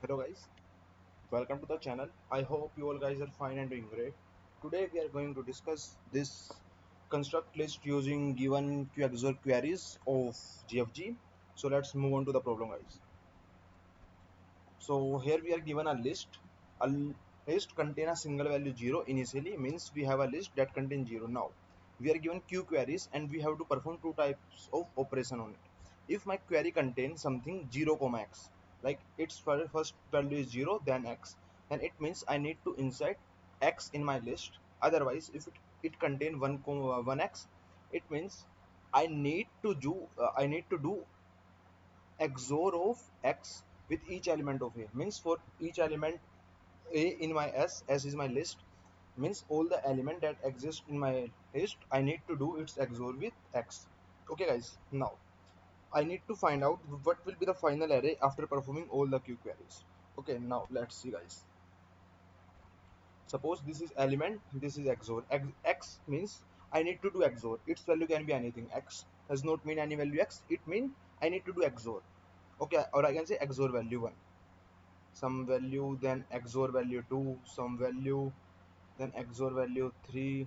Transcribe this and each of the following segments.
Hello guys, welcome to the channel. I hope you all guys are fine and doing great. Today we are going to discuss this construct list using given XOR queries of GFG. So let's move on to the problem guys. So here we are given a list. A list contain a single value 0 initially, means we have a list that contains 0. Now we are given q queries and we have to perform two types of operation on it. If my query contains something 0 comma x, like its first value is 0 then x, then it means I need to insert x in my list. Otherwise if it contain 1 1x, it means I need to do XOR of x with each element of a, means for each element a in my s is my list, means all the element that exist in my list I need to do its XOR with x. Okay guys, now I need to find out what will be the final array after performing all the q queries. Okay, now let's see guys. Suppose this is element, this is XOR. X means I need to do XOR. Its value can be anything. X does not mean any value x, it means I need to do XOR. Okay, or I can say XOR value 1, some value, then XOR value 2, some value, then XOR value 3,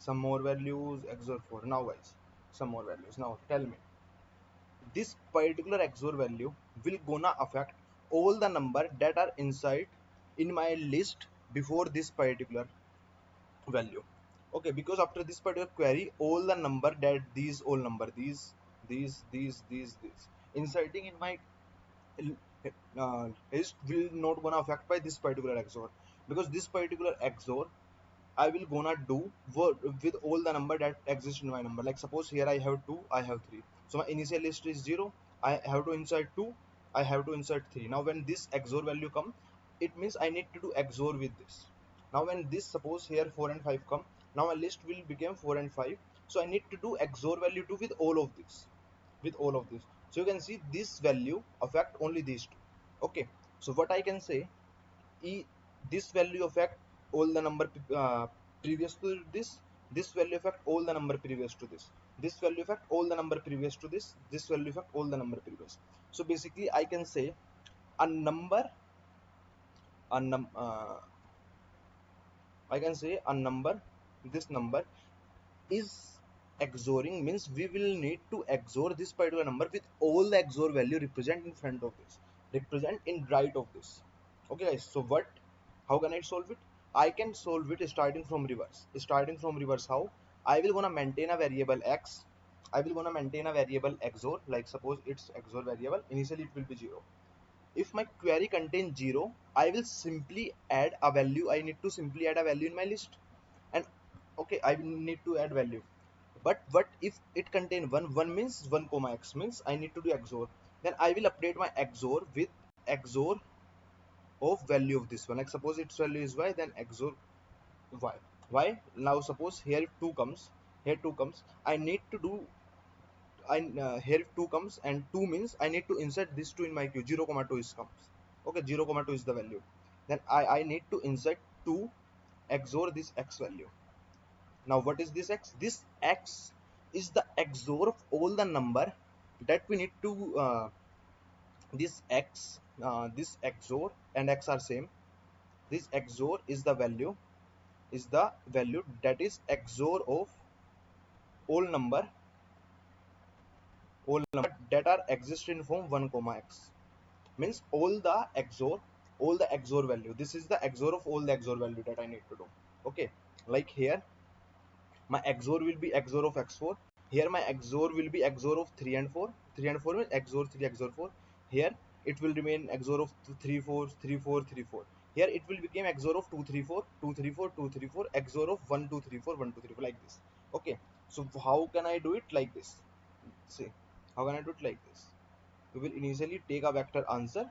some more values, XOR 4. Now guys, some more values. Now tell me, this particular XOR value will gonna affect all the number that are inside in my list before this particular value. Okay, because after this particular query, all the number that these all number, these inciting in my list will not gonna affect by this particular XOR, because this particular XOR I will gonna do with all the number that exist in my number. Like suppose here I have 2, I have 3. So my initial list is 0. I have to insert 2. I have to insert 3. Now when this XOR value come, it means I need to do XOR with this. Now when this, suppose here 4 and 5 come, now my list will become 4 and 5. So I need to do XOR value 2 with all of this. With all of this. So you can see this value affect only these two. Okay. So what I can say, this value affect all the number previous to this value affect all the number previous to this value affect all the number previous to this value affect all the number previous. So basically I can say a number a num I can say a number, this number is XORing, means we will need to XOR this particular number with all the XOR value represent in front of this, represent in right of this. Okay guys, so how can I solve it? I can solve it starting from reverse. How? I will gonna maintain a variable x, I will gonna maintain a variable XOR, like suppose its XOR variable initially it will be 0. If my query contains 0, I will simply add a value, I need to simply add a value in my list. And okay, I will need to add value, but what if it contain 1 means 1 comma x, means I need to do XOR. Then I will update my XOR with XOR of value of this one, like suppose its value is y, then XOR y. Now suppose here 2 comes, here 2 comes, I need to do here 2 comes, and 2 means I need to insert this 2 in my queue. 0 comma 2 is comes. Okay, 0 comma 2 is the value. Then I need to insert 2 XOR this x value. Now what is this x? This x is the XOR of all the number that we need to this XOR and x are same. This XOR is the value that is XOR of all number that are exist in form 1 comma x, means all the XOR value. This is the XOR of all the XOR value that I need to do. Okay, like here my XOR will be XOR of x4. Here my XOR will be XOR of 3 and 4. 3 and 4 means XOR 3 XOR 4. Here it will remain XOR of 3 4 3 4 3 4. Here it will become XOR of 2 3 4 2 3 4 2 3 4, XOR of 1 2 3 4 1 2 3 4, like this. Okay, so how can I do it? Like this. See, how can I do it? Like this. We will initially take a vector answer.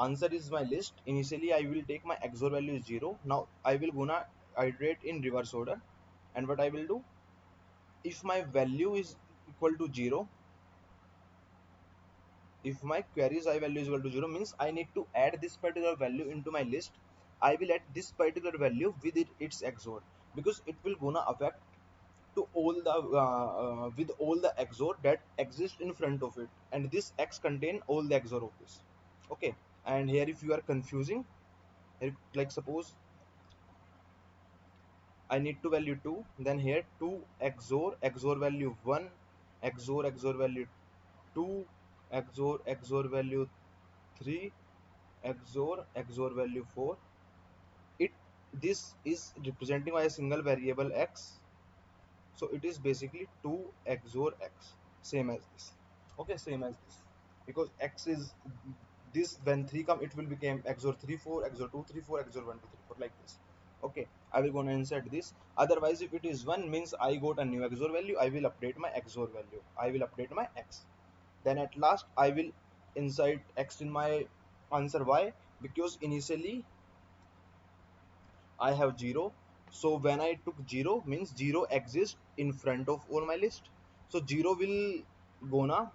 Answer is my list. Initially I will take my XOR value is 0. Now I will gonna iterate in reverse order, and what I will do, if my value is equal to 0, if my query's I value is equal to 0, means I need to add this particular value into my list. I will add this particular value with its XOR, because it will gonna affect to all the with all the XOR that exist in front of it, and this x contain all the XOR of this. Okay, And here if you are confusing, like suppose I need to value 2, then here 2 XOR value 1, XOR value 2, XOR value 3, XOR value 4. It This is representing by a single variable x, so it is basically 2 XOR x, same as this. Okay, same as this, because x is this, when 3 come it will become XOR 3 4, XOR 2 3 4, XOR 1 2 3 4, like this. Okay, I will gonna insert this. Otherwise if it is 1 means I got a new XOR value, I will update my XOR value, I will update my x. Then at last I will insert x in my answer. Why? Because initially I have 0, so when I took 0 means 0 exists in front of all my list, so 0 will gonna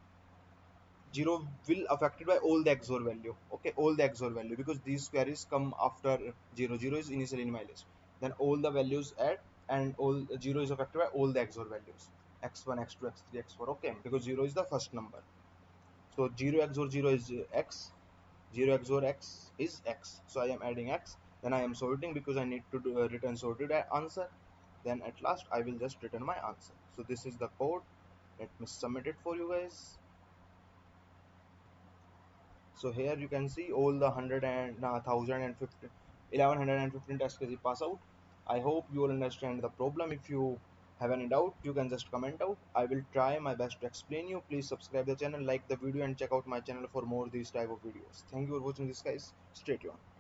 0 will affected by all the XOR value. Okay, all the XOR value, because these queries come after 0. 0 is initially in my list, then all the values add, and all 0 is affected by all the XOR values, x1 x2 x3 x4. Okay, because 0 is the first number, so 0 XOR 0 is x, 0 XOR x is x, so I am adding x. Then I am sorting because I need to return sorted answer. Then at last I will just return my answer. So this is the code. Let me submit it for you guys. So here you can see all the 100 and 1050 1115 test cases pass out. I hope you will understand the problem. If you have any doubt, you can just comment out. I will try my best to explain you. Please subscribe the channel, like the video, and check out my channel for more these type of videos. Thank you for watching this, guys. Stay tuned.